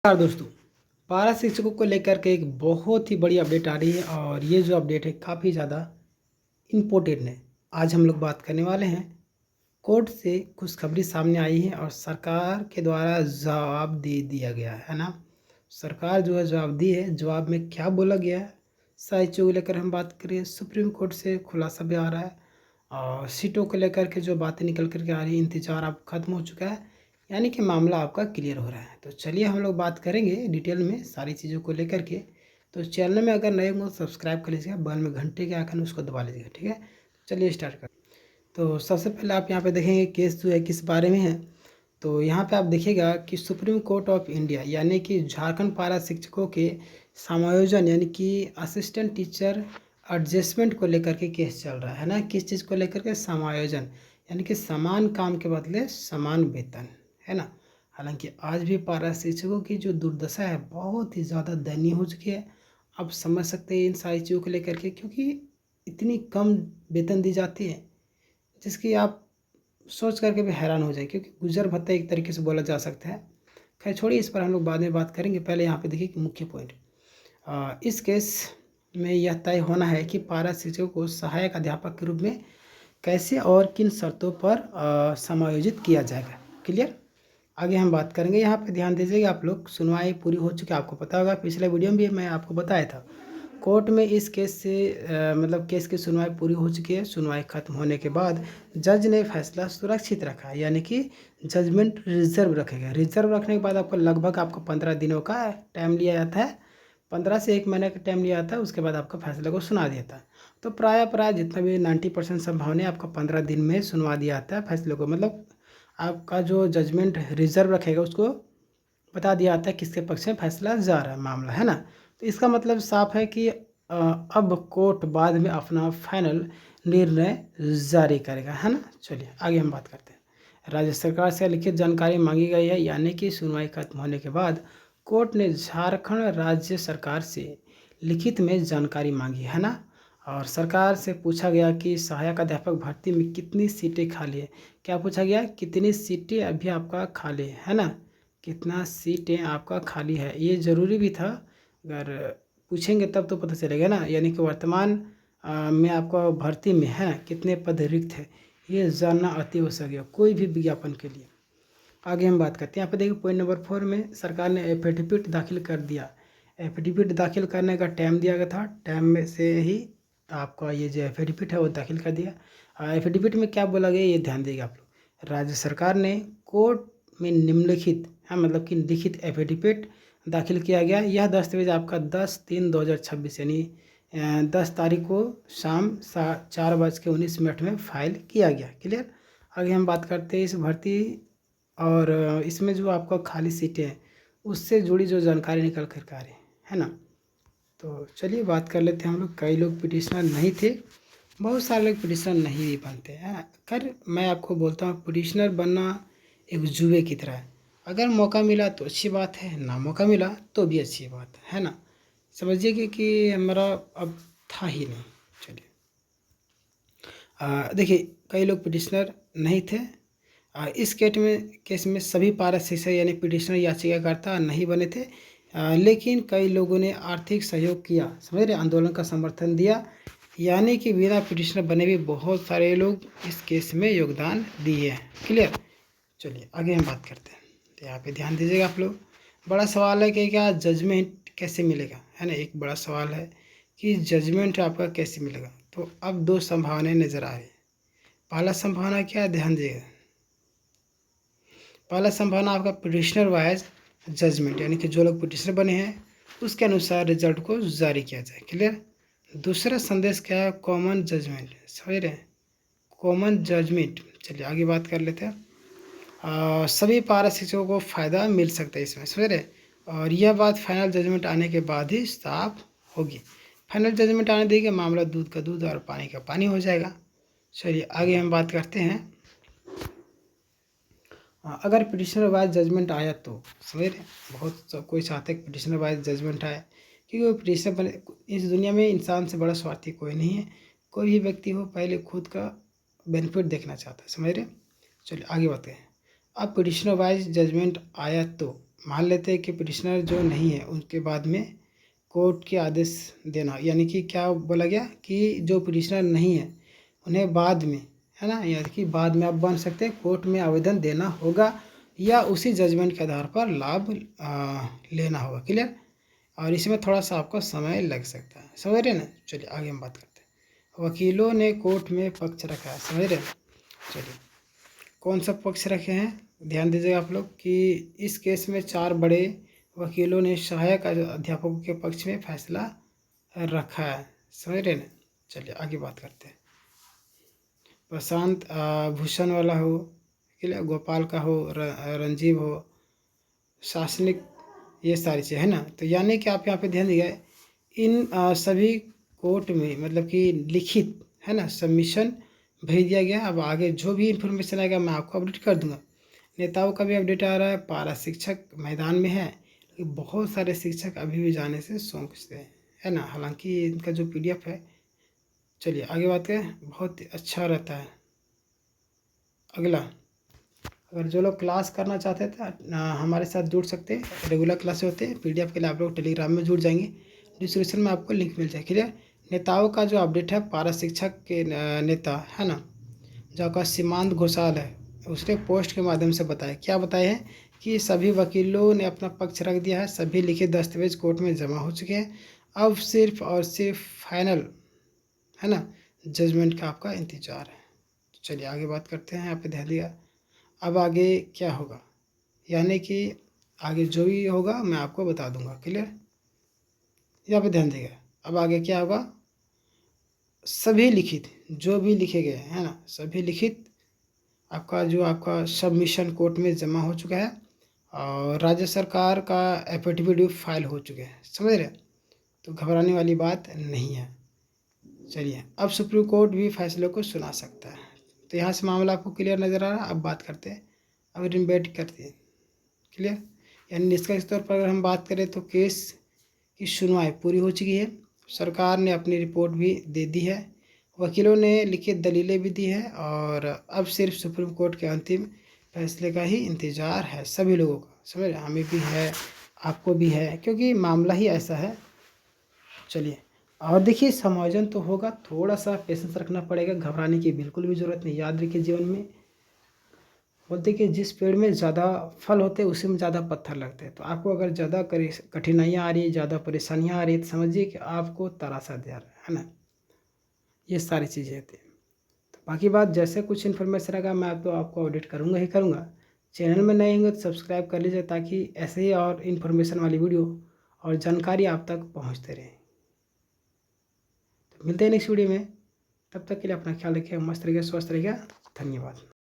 नमस्कार दोस्तों। पारा शिक्षकों को लेकर के एक बहुत ही बड़ी अपडेट आ रही है और ये जो अपडेट है काफ़ी ज़्यादा इम्पोर्टेंट है। आज हम लोग बात करने वाले हैं। कोर्ट से खुशखबरी सामने आई है और सरकार के द्वारा जवाब दे दिया गया है ना। सरकार जो है जवाब दी है। जवाब में क्या बोला गया है, सारी चीज़ों को लेकर हम बात करें। सुप्रीम कोर्ट से खुलासा भी आ रहा है और सीटों को लेकर के जो बातें निकल कर के आ रही है, इंतजार अब खत्म हो चुका है, यानी कि मामला आपका क्लियर हो रहा है। तो चलिए हम लोग बात करेंगे डिटेल में सारी चीज़ों को लेकर के। तो चैनल में अगर नए हो तो सब्सक्राइब कर लीजिएगा, बगल में घंटे के आइकन उसको दबा लीजिएगा, ठीक है। तो चलिए स्टार्ट कर। तो सबसे पहले आप यहाँ पे देखेंगे केस जो है किस बारे में है। तो यहाँ पे आप देखिएगा कि सुप्रीम कोर्ट ऑफ इंडिया यानी कि झारखंड पारा शिक्षकों के समायोजन यानी कि असिस्टेंट टीचर एडजस्टमेंट को लेकर के केस चल रहा है ना। किस चीज़ को लेकर के, समायोजन यानी कि समान काम के बदले समान वेतन, है ना। हालांकि आज भी पारा शिक्षकों की जो दुर्दशा है बहुत ही ज़्यादा दयनीय हो चुकी है। आप समझ सकते हैं इन सारी चीज़ों को लेकर के, क्योंकि इतनी कम वेतन दी जाती है जिसकी आप सोच करके भी हैरान हो जाए, क्योंकि गुजर भत्ता एक तरीके से बोला जा सकता है। खैर छोड़िए, इस पर हम लोग बाद में बात करेंगे। पहले यहाँ पे देखिए कि मुख्य पॉइंट इस केस में यह तय होना है कि पारा शिक्षकों को सहायक अध्यापक के रूप में कैसे और किन शर्तों पर समायोजित किया जाएगा। क्लियर। आगे हम बात करेंगे। यहाँ पे ध्यान दीजिएगा आप लोग, सुनवाई पूरी हो चुकी है। आपको पता होगा पिछले वीडियो में भी मैं आपको बताया था, कोर्ट में इस केस से मतलब केस की सुनवाई पूरी हो चुकी है। सुनवाई खत्म होने के बाद जज ने फैसला सुरक्षित रखा, यानी कि जजमेंट रिजर्व रखेगा। रिजर्व रखने के बाद आपको लगभग 15 दिनों का टाइम लिया जाता है, 15 से 1 महीने का टाइम लिया जाता है। उसके बाद आपका फैसले को सुना देता है। तो प्राय जितना भी 90% संभावना आपका 15 दिन में सुनवा दिया जाता है फैसले को। मतलब आपका जो जजमेंट रिजर्व रखेगा उसको बता दिया जाता है किसके पक्ष में फैसला जा रहा है, मामला, है ना। तो इसका मतलब साफ है कि अब कोर्ट बाद में अपना फाइनल निर्णय जारी करेगा, है ना। चलिए आगे हम बात करते हैं। राज्य सरकार से लिखित जानकारी मांगी गई है, यानी कि सुनवाई खत्म होने के बाद कोर्ट ने झारखंड राज्य सरकार से लिखित में जानकारी मांगी है ना। और सरकार से पूछा गया कि सहायक अध्यापक भर्ती में कितनी सीटें खाली है। क्या पूछा गया, कितनी सीटें अभी आपका खाली है ना। कितना सीटें आपका खाली है, ये ज़रूरी भी था। अगर पूछेंगे तब तो पता चलेगा ना। यानी कि वर्तमान में आपका भर्ती में है कितने पद रिक्त है, ये जानना अति आवश्यक है कोई भी विज्ञापन के लिए। आगे हम बात करते हैं। यहाँ पे देखिए पॉइंट नंबर 4 में सरकार ने एफिडेविट दाखिल कर दिया। एफिडेविट दाखिल करने का टाइम दिया गया था, टाइम में से ही आपका ये जो एफिडेविट है वो दाखिल कर दिया। एफिडेविट में क्या बोला गया ये ध्यान देगा आप लोग। राज्य सरकार ने कोर्ट में निम्नलिखित है, मतलब कि लिखित एफिडेविट दाखिल किया गया। यह दस्तावेज आपका 10/3/2026 यानी 10 तारीख को शाम 4:19 में फाइल किया गया। क्लियर। आगे हम बात करते हैं इस भर्ती और इसमें जो आपका खाली सीटें हैं उससे जुड़ी जो जानकारी निकल कर आ रही है ना। तो चलिए बात कर लेते हैं हम लोग। कई लोग पिटिशनर नहीं थे, बहुत सारे लोग पिटिशनर नहीं भी बनते हैं। खैर मैं आपको बोलता हूँ पिटिशनर बनना एक जुए की तरह है। अगर मौका मिला तो अच्छी बात है, ना मौका मिला तो भी अच्छी बात है ना। समझिए कि हमारा अब था ही नहीं। चलिए देखिए कई लोग पिटिशनर नहीं थे। इस केस में सभी पारा शिक्षक यानी पिटिशनर याचिकाकर्ता नहीं बने थे, लेकिन कई लोगों ने आर्थिक सहयोग किया, समझ रहे, आंदोलन का समर्थन दिया। यानी कि बिना पिटिशनर बने भी बहुत सारे लोग इस केस में योगदान दिए हैं। क्लियर। चलिए आगे हम बात करते हैं। तो यहाँ पे ध्यान दीजिएगा आप लोग। बड़ा सवाल है कि क्या जजमेंट कैसे मिलेगा, है ना। एक बड़ा सवाल है कि जजमेंट आपका कैसे मिलेगा। तो अब 2 संभावनाएं नज़र आ रही है। पहला संभावना क्या है, ध्यान दीजिएगा। पहला संभावना आपका पिटिशनर वाइज जजमेंट, यानी कि जो लोग पिटिशनर बने हैं उसके अनुसार रिजल्ट को जारी किया जाए। क्लियर। दूसरा संदेश क्या है, कॉमन जजमेंट, समझ रहे हैं, कॉमन जजमेंट। चलिए आगे बात कर लेते हैं। सभी पारा शिक्षकों को फ़ायदा मिल सकता है इसमें, समझ रहे। और यह बात फाइनल जजमेंट आने के बाद ही साफ होगी। फाइनल जजमेंट आने देंगे मामला दूध का दूध और पानी का पानी हो जाएगा। चलिए आगे हम बात करते हैं। अगर पिटिशनर वाइज जजमेंट आया तो समझ रहे, बहुत कोई चाहते हैं पिटिशनर वाइज जजमेंट आए, क्योंकि वो पिटिशनर बने। इस दुनिया में इंसान से बड़ा स्वार्थी कोई नहीं है। कोई भी व्यक्ति हो पहले खुद का बेनिफिट देखना चाहता है, समझ रहे। चलिए आगे बढ़ते हैं। अब पिटिशनर वाइज जजमेंट आया तो मान लेते हैं कि पिटिशनर जो नहीं है उनके बाद में कोर्ट के आदेश देना, यानी कि क्या बोला गया कि जो पिटिशनर नहीं है उन्हें बाद में, है ना, यानी कि बाद में आप बन सकते हैं, कोर्ट में आवेदन देना होगा या उसी जजमेंट के आधार पर लाभ लेना होगा। क्लियर। और इसमें थोड़ा सा आपको समय लग सकता है, समझ रहे ना। चलिए आगे हम बात करते हैं। वकीलों ने कोर्ट में पक्ष रखा है, समझ रहे हैं। चलिए कौन सा पक्ष रखे हैं, ध्यान दीजिएगा आप लोग कि इस केस में 4 बड़े वकीलों ने सहायक अध्यापकों के पक्ष में फैसला रखा है, समझ रहे ना। चलिए आगे बात करते हैं। प्रशांत भूषण वाला हो, गोपाल का हो, रंजीव हो, शासनिक, ये सारी चीज़ है ना। तो यानी कि आप यहाँ पे ध्यान दिए इन सभी कोर्ट में मतलब कि लिखित, है ना, सबमिशन भेज दिया गया। अब आगे जो भी इन्फॉर्मेशन आएगा मैं आपको अपडेट कर दूंगा। नेताओं का भी अपडेट आ रहा है, पारा शिक्षक मैदान में है, लेकिन बहुत सारे शिक्षक अभी भी जाने से सोचते हैं, है ना। हालांकि इनका जो PDF है, चलिए आगे बात करें, बहुत अच्छा रहता है। अगला, अगर जो लोग क्लास करना चाहते थे हमारे साथ जुड़ सकते हैं, रेगुलर क्लास होते हैं। PDF के लिए आप लोग टेलीग्राम में जुड़ जाएंगे, डिस्क्रिप्शन में आपको लिंक मिल जाए। क्लियर। नेताओं का जो अपडेट है, पारा शिक्षक के नेता, है ना, जो आपका सीमांत घोषाल है, उसने पोस्ट के माध्यम से बताया, क्या बताया है कि सभी वकीलों ने अपना पक्ष रख दिया है, सभी लिखित दस्तावेज कोर्ट में जमा हो चुके हैं, अब सिर्फ और सिर्फ फाइनल, है ना, जजमेंट का आपका इंतजार है। चलिए आगे बात करते हैं, यहाँ पे ध्यान दिया। अब आगे क्या होगा, यानी कि आगे जो भी होगा मैं आपको बता दूंगा। क्लियर। यहाँ पे ध्यान देगा। अब आगे क्या होगा, सभी लिखित जो भी लिखे गए हैं ना, सभी लिखित आपका जो आपका सबमिशन कोर्ट में जमा हो चुका है और राज्य सरकार का एफिडेविट फाइल हो चुके हैं, समझ रहे। तो घबराने वाली बात नहीं है। चलिए अब सुप्रीम कोर्ट भी फैसले को सुना सकता है। तो यहाँ से मामला आपको क्लियर नज़र आ रहा है। अब बात करते हैं, अब डिबेट करते हैं। क्लियर। यानी निष्कर्ष तौर पर अगर हम बात करें तो केस की सुनवाई पूरी हो चुकी है, सरकार ने अपनी रिपोर्ट भी दे दी है, वकीलों ने लिखित दलीलें भी दी है और अब सिर्फ सुप्रीम कोर्ट के अंतिम फैसले का ही इंतज़ार है सभी लोगों का, समझ रहे। हमें भी है, आपको भी है, क्योंकि मामला ही ऐसा है। चलिए और देखिए, समायोजन तो होगा, थोड़ा सा पेशेंस रखना पड़ेगा, घबराने की बिल्कुल भी ज़रूरत नहीं। याद रखिए, जीवन में बोलते कि जिस पेड़ में ज़्यादा फल होते हैं उसी में ज़्यादा पत्थर लगते हैं। तो आपको अगर ज़्यादा कठिनाइयाँ आ रही है, ज़्यादा परेशानियाँ आ रही है, तो समझिए कि आपको तरासा दे रहा है ना। ये सारी चीज़ें होती हैं। तो बाकी बात जैसे कुछ इन्फॉर्मेशन रहेगा मैं तो आपको अपडेट करूँगा ही करूँगा। चैनल में नए होंगे तो सब्सक्राइब कर लीजिए, ताकि ऐसे ही और इन्फॉर्मेशन वाली वीडियो और जानकारी आप तक पहुँचते रहे। तो मिलते हैं नेक्स्ट वीडियो में, तब तक के लिए अपना ख्याल रखिएगा, मस्त रहिएगा, स्वस्थ रहिएगा। धन्यवाद।